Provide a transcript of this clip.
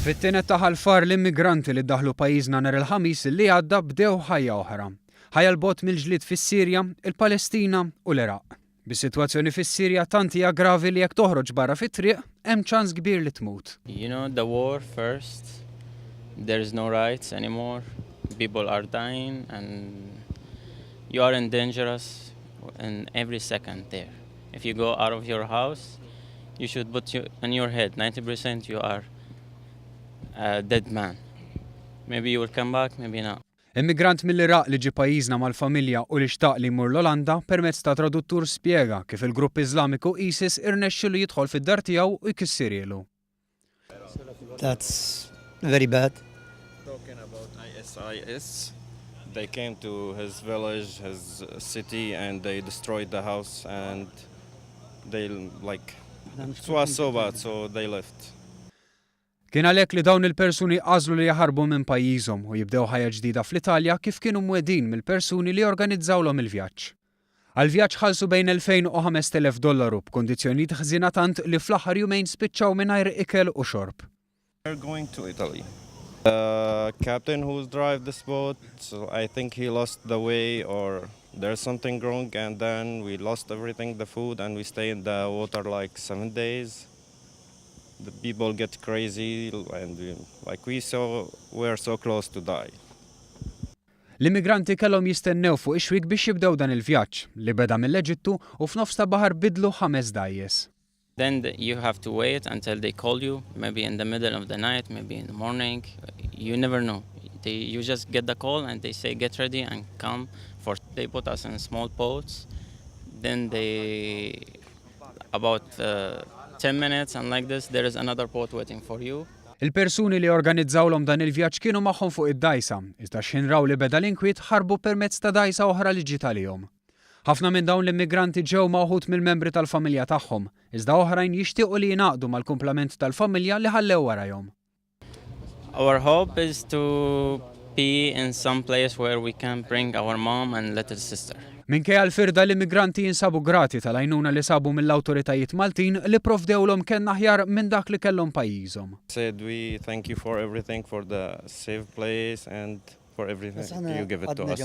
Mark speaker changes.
Speaker 1: Fit-tienet ta' Ħal Far l-immigranti li ddaħlu pajjiżna nhar il-Ħamis illi għadda bdew ħajja oħra. Ħajja l-bogħod mill-ġlied fis-Sirja, il-Palestina u l-Iraq. Bis-sitwazzjoni fis-Sirja tant hija gravi li jekk toħroġ barra fit-triq hemm ċans kbir li tmut.
Speaker 2: You know, the war first, there is no rights anymore. People are dying and you are in dangerous in every second there. If you go out of your house, you should put in your head 90% you are a dead man. Maybe you will come back, maybe not.
Speaker 1: Immigrant mill-Iraq li ġie pajjiżna mal-familja u li xtaq li jmur l-Olanda permezz ta' traduttur spjega kif il-grupp Iżlamiku ISIS irnexxielu jidħol fid-dar tiegħu u jkissirielu.
Speaker 3: That's very bad.
Speaker 4: Talking about ISIS, they came to his village, his city, and they destroyed the house, and they it was so bad, so they left.
Speaker 1: Kien għalhekk li dawn il-persuni għażlu li jaħarbu minn pajjiżhom u jibdew ħajja ġdida fl-Italja kif kienu mwedin mill-persuni li organizzawlhom il-vjaġġ. Għall-vjaġġ ħallsu bejn $2,000 u $5,000 b'kundizzjonijiet ħżiena tant li fl-aħħar jumejn spiċċaw mingħajr ikel u xorb.
Speaker 4: We're going to Italy. The captain who drive this boat, so I think he lost the way or there's something wrong, and then we lost everything, the food, and we stay in the water like 7 days. The people get crazy and we're so close to die.
Speaker 1: L-immigranti kellhom jistennew fuq ix-xwieq biex jibdew dan il-vjaġġ li beda mill-Eġittu u f'nofs ta' baħar bidlu 5 dgħajjes.
Speaker 2: Then you have to wait until they call you, maybe in the middle of the night, maybe in the morning. You never know. You just get the call and they say get ready and come. They put us in small boats. Then about 10 minutes and like this there is another boat waiting for you.
Speaker 1: Il-persuni li organizzawlhom dan il-vjaġġ kienu magħhom fuq id-dgħajsa, iżda x'inraw li beda l-inkwiet ħarbu permezz ta' dgħajsa oħra li ġiet għalihom. Ħafna minn dawn l-immigranti ġew mawħud mill-membri tal-familja tagħhom, iżda oħrajn jixtiequ li jingħaqdu mal-kumplament tal-familja li ħallew warahom.
Speaker 2: Our hope is to be in some place where we can bring our mom and little sister.
Speaker 1: Minkejja l-firda l-immigranti jinsabu grati tal-għajnuna li sabu mill-awtoritajiet Maltin li provdewlhom kien aħjar minn dak li kellhom pajjiżhom.
Speaker 4: Said we thank you for everything, for the safe place and for everything you give it to us.